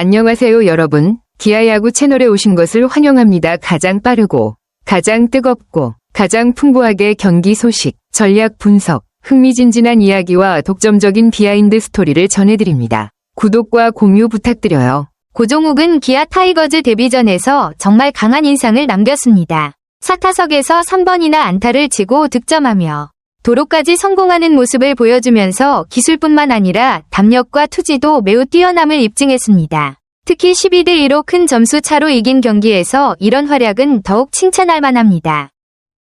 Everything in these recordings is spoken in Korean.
안녕하세요 여러분. 기아야구 채널에 오신 것을 환영합니다. 가장 빠르고 가장 뜨겁고 가장 풍부하게 경기 소식, 전략 분석, 흥미진진한 이야기와 독점적인 비하인드 스토리를 전해드립니다. 구독과 공유 부탁드려요. 고종욱은 기아 타이거즈 데뷔전에서 정말 강한 인상을 남겼습니다. 4타석에서 3번이나 안타를 치고 득점하며 도로까지 성공하는 모습을 보여주면서 기술뿐만 아니라 담력과 투지도 매우 뛰어남을 입증했습니다. 특히 12대2로 큰 점수 차로 이긴 경기에서 이런 활약은 더욱 칭찬할 만합니다.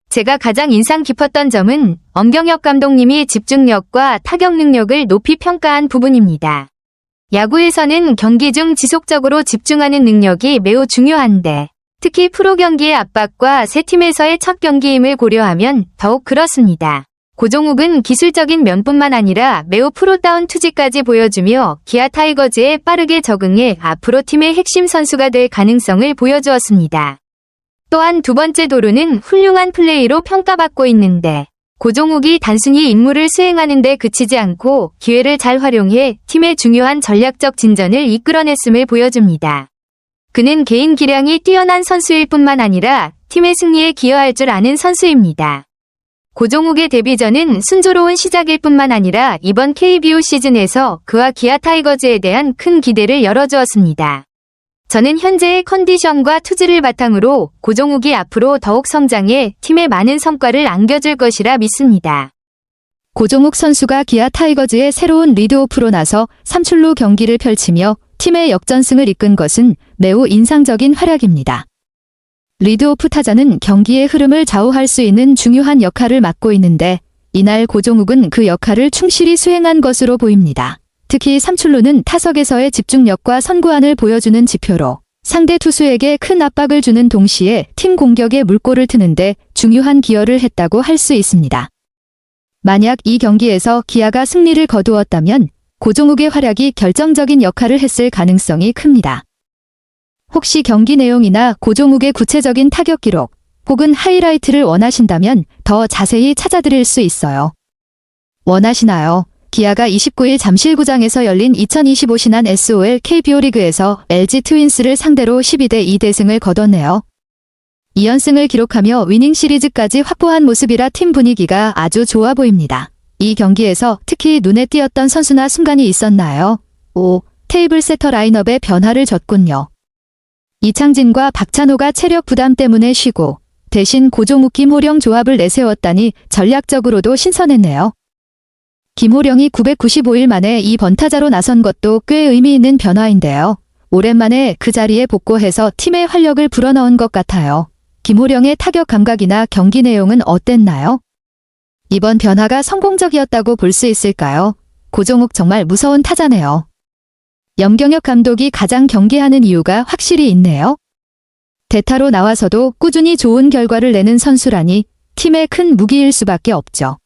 제가 가장 인상 깊었던 점은 엄경혁 감독님이 집중력과 타격 능력을 높이 평가한 부분입니다. 야구에서는 경기 중 지속적으로 집중하는 능력이 매우 중요한데 특히 프로 경기의 압박과 새 팀에서의 첫 경기임을 고려하면 더욱 그렇습니다. 고종욱은 기술적인 면뿐만 아니라 매우 프로다운 투지까지 보여주며 기아 타이거즈에 빠르게 적응해 앞으로 팀의 핵심 선수가 될 가능성을 보여주었습니다. 또한 두 번째 도루는 훌륭한 플레이로 평가받고 있는데 고종욱이 단순히 임무를 수행하는 데 그치지 않고 기회를 잘 활용해 팀의 중요한 전략적 진전을 이끌어냈음을 보여줍니다. 그는 개인 기량이 뛰어난 선수일 뿐만 아니라 팀의 승리에 기여할 줄 아는 선수입니다. 고종욱의 데뷔전은 순조로운 시작일 뿐만 아니라 이번 KBO 시즌에서 그와 기아 타이거즈에 대한 큰 기대를 열어주었습니다. 저는 현재의 컨디션과 투지를 바탕으로 고종욱이 앞으로 더욱 성장해 팀에 많은 성과를 안겨줄 것이라 믿습니다. 고종욱 선수가 기아 타이거즈의 새로운 리드오프로 나서 삼출루 경기를 펼치며 팀의 역전승을 이끈 것은 매우 인상적인 활약입니다. 리드오프 타자는 경기의 흐름을 좌우할 수 있는 중요한 역할을 맡고 있는데 이날 고종욱은 그 역할을 충실히 수행한 것으로 보입니다. 특히 삼출루는 타석에서의 집중력과 선구안을 보여주는 지표로 상대 투수에게 큰 압박을 주는 동시에 팀 공격에 물꼬를 트는데 중요한 기여를 했다고 할 수 있습니다. 만약 이 경기에서 기아가 승리를 거두었다면 고종욱의 활약이 결정적인 역할을 했을 가능성이 큽니다. 혹시 경기 내용이나 고종욱의 구체적인 타격 기록 혹은 하이라이트를 원하신다면 더 자세히 찾아드릴 수 있어요. 원하시나요? 기아가 29일 잠실구장에서 열린 2025 신한 SOL KBO 리그에서 LG 트윈스를 상대로 12대2 대승을 거뒀네요. 2연승을 기록하며 위닝 시리즈까지 확보한 모습이라 팀 분위기가 아주 좋아 보입니다. 이 경기에서 특히 눈에 띄었던 선수나 순간이 있었나요? 테이블 세터 라인업의 변화를 줬군요. 이창진과 박찬호가 체력 부담 때문에 쉬고 대신 고종욱 김호령 조합을 내세웠다니 전략적으로도 신선했네요. 김호령이 995일 만에 이 번타자로 나선 것도 꽤 의미 있는 변화인데요. 오랜만에 그 자리에 복구해서 팀의 활력을 불어넣은 것 같아요. 김호령의 타격 감각이나 경기 내용은 어땠나요? 이번 변화가 성공적이었다고 볼 수 있을까요? 고종욱 정말 무서운 타자네요. 염경엽 감독이 가장 경계하는 이유가 확실히 있네요. 대타로 나와서도 꾸준히 좋은 결과를 내는 선수라니 팀의 큰 무기일 수밖에 없죠.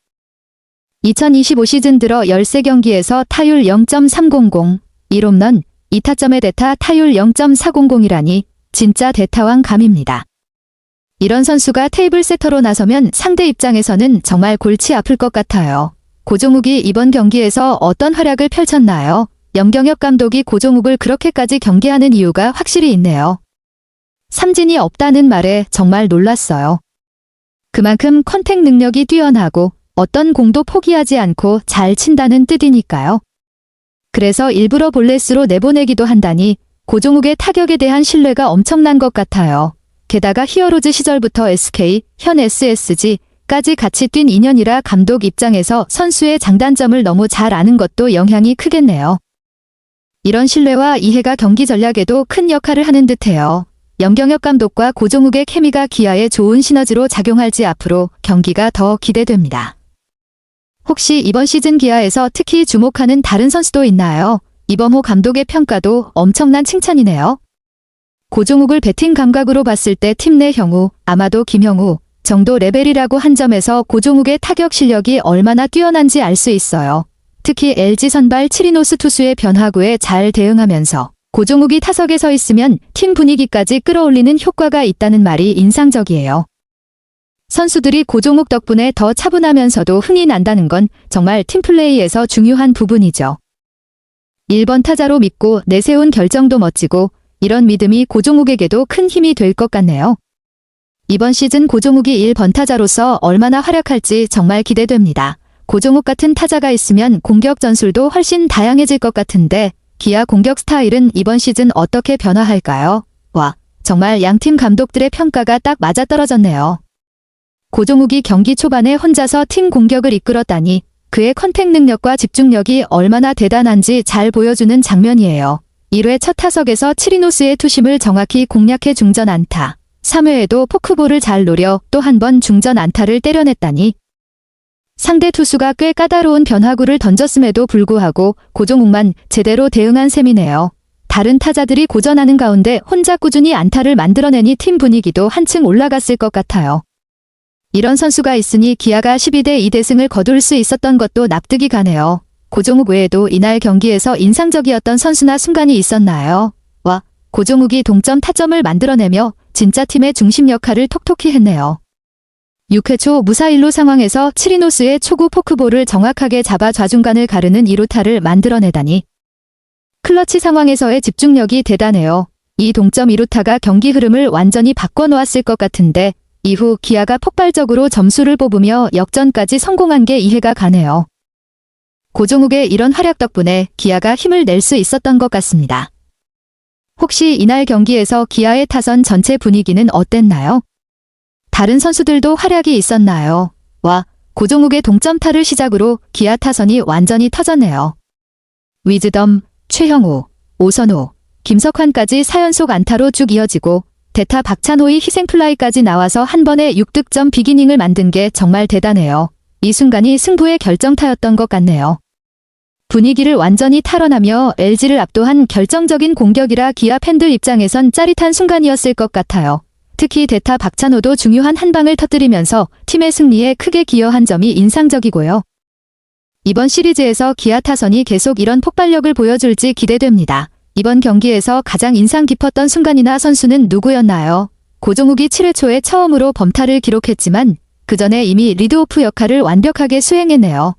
2025 시즌 들어 13경기에서 타율 0.300, 1홈런, 2타점의 대타 타율 0.400이라니 진짜 대타왕 감입니다. 이런 선수가 테이블 세터로 나서면 상대 입장에서는 정말 골치 아플 것 같아요. 고종욱이 이번 경기에서 어떤 활약을 펼쳤나요? 염경엽 감독이 고종욱을 그렇게까지 경계하는 이유가 확실히 있네요. 삼진이 없다는 말에 정말 놀랐어요. 그만큼 컨택 능력이 뛰어나고 어떤 공도 포기하지 않고 잘 친다는 뜻이니까요. 그래서 일부러 볼넷으로 내보내기도 한다니 고종욱의 타격에 대한 신뢰가 엄청난 것 같아요. 게다가 히어로즈 시절부터 SK, 현 SSG까지 같이 뛴 인연이라 감독 입장에서 선수의 장단점을 너무 잘 아는 것도 영향이 크겠네요. 이런 신뢰와 이해가 경기 전략에도 큰 역할을 하는 듯해요. 염경엽 감독과 고종욱의 케미가 기아에 좋은 시너지로 작용할지 앞으로 경기가 더 기대됩니다. 혹시 이번 시즌 기아에서 특히 주목하는 다른 선수도 있나요? 이범호 감독의 평가도 엄청난 칭찬이네요. 고종욱을 배팅 감각으로 봤을 때 팀 내 형우, 아마도 김형우 정도 레벨이라고 한 점에서 고종욱의 타격 실력이 얼마나 뛰어난지 알 수 있어요. 특히 LG 선발 치리노스 투수의 변화구에 잘 대응하면서 고종욱이 타석에 서 있으면 팀 분위기까지 끌어올리는 효과가 있다는 말이 인상적이에요. 선수들이 고종욱 덕분에 더 차분하면서도 흥이 난다는 건 정말 팀플레이에서 중요한 부분이죠. 1번 타자로 믿고 내세운 결정도 멋지고 이런 믿음이 고종욱에게도 큰 힘이 될 것 같네요. 이번 시즌 고종욱이 1번 타자로서 얼마나 활약할지 정말 기대됩니다. 고종욱 같은 타자가 있으면 공격 전술도 훨씬 다양해질 것 같은데 기아 공격 스타일은 이번 시즌 어떻게 변화할까요? 와, 정말 양팀 감독들의 평가가 딱 맞아떨어졌네요. 고종욱이 경기 초반에 혼자서 팀 공격을 이끌었다니 그의 컨택 능력과 집중력이 얼마나 대단한지 잘 보여주는 장면이에요. 1회 첫 타석에서 치리노스의 투심을 정확히 공략해 중전 안타. 3회에도 포크볼을 잘 노려 또 한 번 중전 안타를 때려냈다니. 상대 투수가 꽤 까다로운 변화구를 던졌음에도 불구하고 고종욱만 제대로 대응한 셈이네요. 다른 타자들이 고전하는 가운데 혼자 꾸준히 안타를 만들어내니 팀 분위기도 한층 올라갔을 것 같아요. 이런 선수가 있으니 기아가 12대 2대승을 거둘 수 있었던 것도 납득이 가네요. 고종욱 외에도 이날 경기에서 인상적이었던 선수나 순간이 있었나요? 와, 고종욱이 동점 타점을 만들어내며 진짜 팀의 중심 역할을 톡톡히 했네요. 6회 초 무사 1루 상황에서 치리노스의 초구 포크볼을 정확하게 잡아 좌중간을 가르는 2루타를 만들어내다니. 클러치 상황에서의 집중력이 대단해요. 이 동점 2루타가 경기 흐름을 완전히 바꿔놓았을 것 같은데 이후 기아가 폭발적으로 점수를 뽑으며 역전까지 성공한 게 이해가 가네요. 고종욱의 이런 활약 덕분에 기아가 힘을 낼 수 있었던 것 같습니다. 혹시 이날 경기에서 기아의 타선 전체 분위기는 어땠나요? 다른 선수들도 활약이 있었나요? 와, 고종욱의 동점타를 시작으로 기아 타선이 완전히 터졌네요. 위즈덤, 최형우, 오선호, 김석환까지 4연속 안타로 쭉 이어지고 대타 박찬호의 희생플라이까지 나와서 한 번에 6득점 비기닝을 만든 게 정말 대단해요. 이 순간이 승부의 결정타였던 것 같네요. 분위기를 완전히 탈환하며 LG를 압도한 결정적인 공격이라 기아 팬들 입장에선 짜릿한 순간이었을 것 같아요. 특히 대타 박찬호도 중요한 한 방을 터뜨리면서 팀의 승리에 크게 기여한 점이 인상적이고요. 이번 시리즈에서 기아 타선이 계속 이런 폭발력을 보여줄지 기대됩니다. 이번 경기에서 가장 인상 깊었던 순간이나 선수는 누구였나요? 고종욱이 7회 초에 처음으로 범타를 기록했지만 그 전에 이미 리드오프 역할을 완벽하게 수행했네요.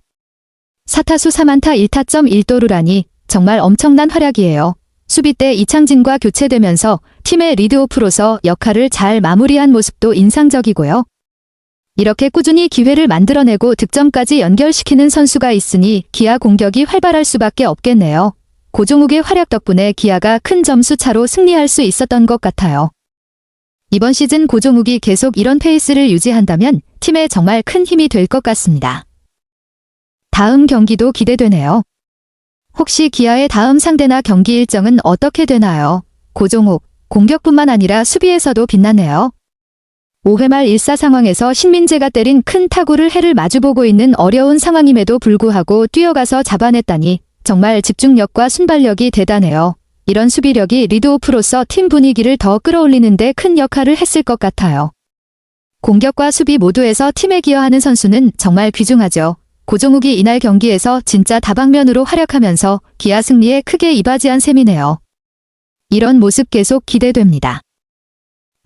4타수 3안타 1타점 1도루라니 정말 엄청난 활약이에요. 수비 때 이창진과 교체되면서 팀의 리드오프로서 역할을 잘 마무리한 모습도 인상적이고요. 이렇게 꾸준히 기회를 만들어내고 득점까지 연결시키는 선수가 있으니 기아 공격이 활발할 수밖에 없겠네요. 고종욱의 활약 덕분에 기아가 큰 점수 차로 승리할 수 있었던 것 같아요. 이번 시즌 고종욱이 계속 이런 페이스를 유지한다면 팀에 정말 큰 힘이 될 것 같습니다. 다음 경기도 기대되네요. 혹시 기아의 다음 상대나 경기 일정은 어떻게 되나요? 고종욱, 공격뿐만 아니라 수비에서도 빛나네요. 5회 말 1사 상황에서 신민재가 때린 큰 타구를 해를 마주보고 있는 어려운 상황임에도 불구하고 뛰어가서 잡아냈다니 정말 집중력과 순발력이 대단해요. 이런 수비력이 리드오프로서 팀 분위기를 더 끌어올리는데 큰 역할을 했을 것 같아요. 공격과 수비 모두에서 팀에 기여하는 선수는 정말 귀중하죠. 고종욱이 이날 경기에서 진짜 다방면으로 활약하면서 기아 승리에 크게 이바지한 셈이네요. 이런 모습 계속 기대됩니다.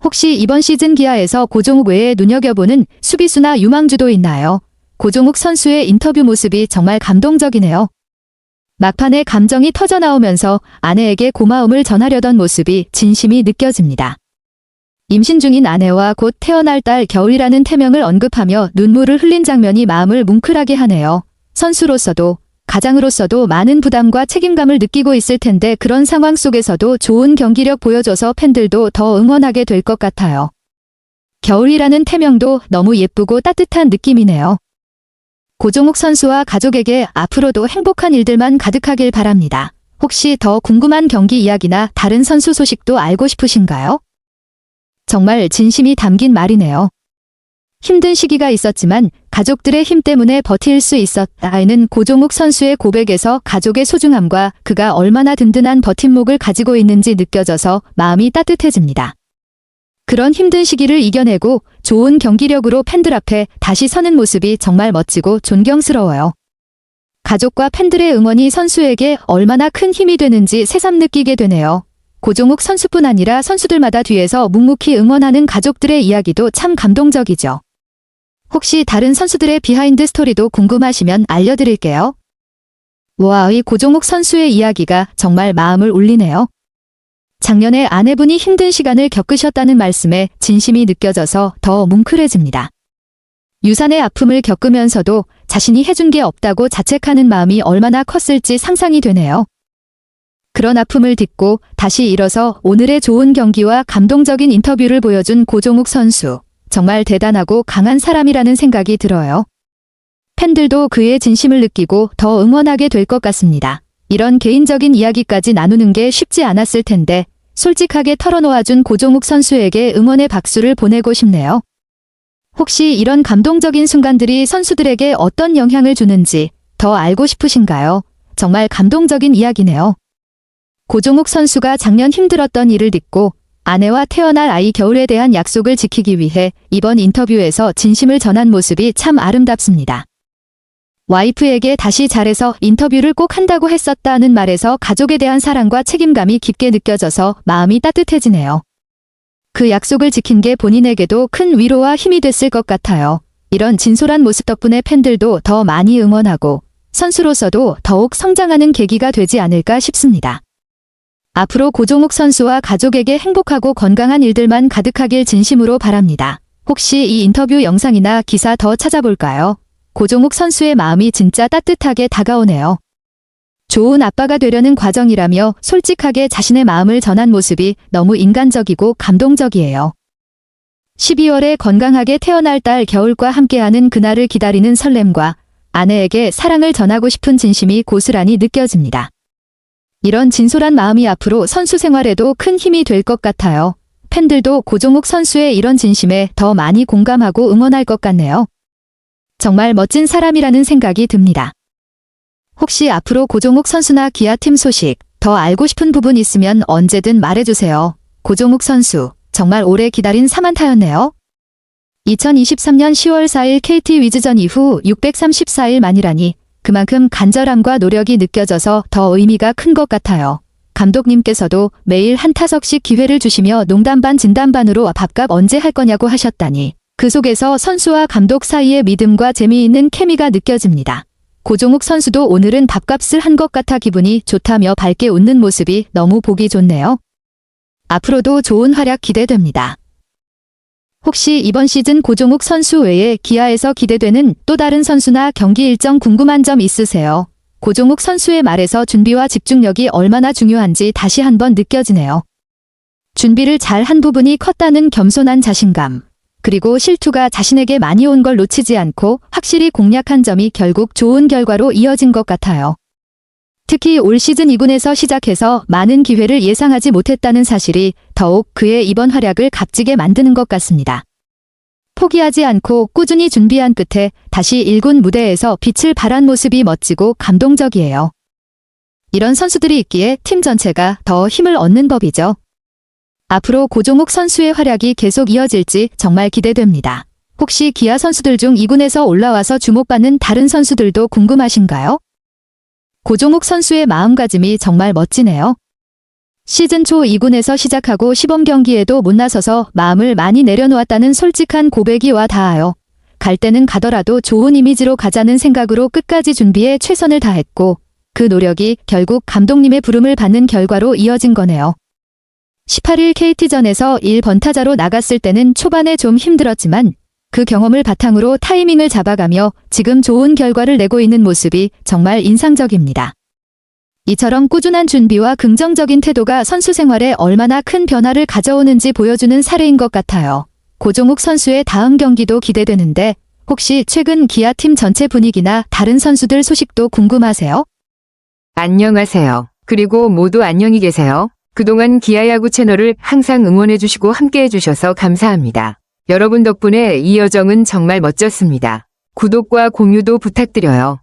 혹시 이번 시즌 기아에서 고종욱 외에 눈여겨보는 수비수나 유망주도 있나요? 고종욱 선수의 인터뷰 모습이 정말 감동적이네요. 막판에 감정이 터져나오면서 아내에게 고마움을 전하려던 모습이 진심이 느껴집니다. 임신 중인 아내와 곧 태어날 딸 겨울이라는 태명을 언급하며 눈물을 흘린 장면이 마음을 뭉클하게 하네요. 선수로서도 가장으로서도 많은 부담과 책임감을 느끼고 있을 텐데 그런 상황 속에서도 좋은 경기력 보여줘서 팬들도 더 응원하게 될 것 같아요. 겨울이라는 태명도 너무 예쁘고 따뜻한 느낌이네요. 고종욱 선수와 가족에게 앞으로도 행복한 일들만 가득하길 바랍니다. 혹시 더 궁금한 경기 이야기나 다른 선수 소식도 알고 싶으신가요? 정말 진심이 담긴 말이네요. 힘든 시기가 있었지만 가족들의 힘 때문에 버틸 수 있었다는 고종욱 선수의 고백에서 가족의 소중함과 그가 얼마나 든든한 버팀목을 가지고 있는지 느껴져서 마음이 따뜻해집니다. 그런 힘든 시기를 이겨내고 좋은 경기력으로 팬들 앞에 다시 서는 모습이 정말 멋지고 존경스러워요. 가족과 팬들의 응원이 선수에게 얼마나 큰 힘이 되는지 새삼 느끼게 되네요. 고종욱 선수뿐 아니라 선수들마다 뒤에서 묵묵히 응원하는 가족들의 이야기도 참 감동적이죠. 혹시 다른 선수들의 비하인드 스토리도 궁금하시면 알려드릴게요. 와, 이 고종욱 선수의 이야기가 정말 마음을 울리네요. 작년에 아내분이 힘든 시간을 겪으셨다는 말씀에 진심이 느껴져서 더 뭉클해집니다. 유산의 아픔을 겪으면서도 자신이 해준 게 없다고 자책하는 마음이 얼마나 컸을지 상상이 되네요. 그런 아픔을 딛고 다시 일어서 오늘의 좋은 경기와 감동적인 인터뷰를 보여준 고종욱 선수. 정말 대단하고 강한 사람이라는 생각이 들어요. 팬들도 그의 진심을 느끼고 더 응원하게 될 것 같습니다. 이런 개인적인 이야기까지 나누는 게 쉽지 않았을 텐데 솔직하게 털어놓아준 고종욱 선수에게 응원의 박수를 보내고 싶네요. 혹시 이런 감동적인 순간들이 선수들에게 어떤 영향을 주는지 더 알고 싶으신가요? 정말 감동적인 이야기네요. 고종욱 선수가 작년 힘들었던 일을 딛고 아내와 태어날 아이 겨울에 대한 약속을 지키기 위해 이번 인터뷰에서 진심을 전한 모습이 참 아름답습니다. 와이프에게 다시 잘해서 인터뷰를 꼭 한다고 했었다는 말에서 가족에 대한 사랑과 책임감이 깊게 느껴져서 마음이 따뜻해지네요. 그 약속을 지킨 게 본인에게도 큰 위로와 힘이 됐을 것 같아요. 이런 진솔한 모습 덕분에 팬들도 더 많이 응원하고 선수로서도 더욱 성장하는 계기가 되지 않을까 싶습니다. 앞으로 고종욱 선수와 가족에게 행복하고 건강한 일들만 가득하길 진심으로 바랍니다. 혹시 이 인터뷰 영상이나 기사 더 찾아볼까요? 고종욱 선수의 마음이 진짜 따뜻하게 다가오네요. 좋은 아빠가 되려는 과정이라며 솔직하게 자신의 마음을 전한 모습이 너무 인간적이고 감동적이에요. 12월에 건강하게 태어날 딸 겨울과 함께하는 그날을 기다리는 설렘과 아내에게 사랑을 전하고 싶은 진심이 고스란히 느껴집니다. 이런 진솔한 마음이 앞으로 선수 생활에도 큰 힘이 될 것 같아요. 팬들도 고종욱 선수의 이런 진심에 더 많이 공감하고 응원할 것 같네요. 정말 멋진 사람이라는 생각이 듭니다. 혹시 앞으로 고종욱 선수나 기아팀 소식 더 알고 싶은 부분 있으면 언제든 말해주세요. 고종욱 선수, 정말 오래 기다린 3안타였네요. 2023년 10월 4일 KT 위즈전 이후 634일 만이라니 그만큼 간절함과 노력이 느껴져서 더 의미가 큰 것 같아요. 감독님께서도 매일 한 타석씩 기회를 주시며 농담 반 진담 반으로 밥값 언제 할 거냐고 하셨다니 그 속에서 선수와 감독 사이의 믿음과 재미있는 케미가 느껴집니다. 고종욱 선수도 오늘은 밥값을 한 것 같아 기분이 좋다며 밝게 웃는 모습이 너무 보기 좋네요. 앞으로도 좋은 활약 기대됩니다. 혹시 이번 시즌 고종욱 선수 외에 기아에서 기대되는 또 다른 선수나 경기 일정 궁금한 점 있으세요? 고종욱 선수의 말에서 준비와 집중력이 얼마나 중요한지 다시 한번 느껴지네요. 준비를 잘 한 부분이 컸다는 겸손한 자신감. 그리고 실투가 자신에게 많이 온 걸 놓치지 않고 확실히 공략한 점이 결국 좋은 결과로 이어진 것 같아요. 특히 올 시즌 2군에서 시작해서 많은 기회를 예상하지 못했다는 사실이 더욱 그의 이번 활약을 값지게 만드는 것 같습니다. 포기하지 않고 꾸준히 준비한 끝에 다시 1군 무대에서 빛을 발한 모습이 멋지고 감동적이에요. 이런 선수들이 있기에 팀 전체가 더 힘을 얻는 법이죠. 앞으로 고종욱 선수의 활약이 계속 이어질지 정말 기대됩니다. 혹시 기아 선수들 중 2군에서 올라와서 주목받는 다른 선수들도 궁금하신가요? 고종욱 선수의 마음가짐이 정말 멋지네요. 시즌 초 2군에서 시작하고 시범 경기에도 못 나서서 마음을 많이 내려놓았다는 솔직한 고백이 와 닿아요. 갈 때는 가더라도 좋은 이미지로 가자는 생각으로 끝까지 준비에 최선을 다했고 그 노력이 결국 감독님의 부름을 받는 결과로 이어진 거네요. 18일 KT전에서 1번 타자로 나갔을 때는 초반에 좀 힘들었지만 그 경험을 바탕으로 타이밍을 잡아가며 지금 좋은 결과를 내고 있는 모습이 정말 인상적입니다. 이처럼 꾸준한 준비와 긍정적인 태도가 선수 생활에 얼마나 큰 변화를 가져오는지 보여주는 사례인 것 같아요. 고종욱 선수의 다음 경기도 기대되는데 혹시 최근 기아팀 전체 분위기나 다른 선수들 소식도 궁금하세요? 안녕하세요. 그리고 모두 안녕히 계세요. 그동안 기아야구 채널을 항상 응원해주시고 함께해주셔서 감사합니다. 여러분 덕분에 이 여정은 정말 멋졌습니다. 구독과 공유도 부탁드려요.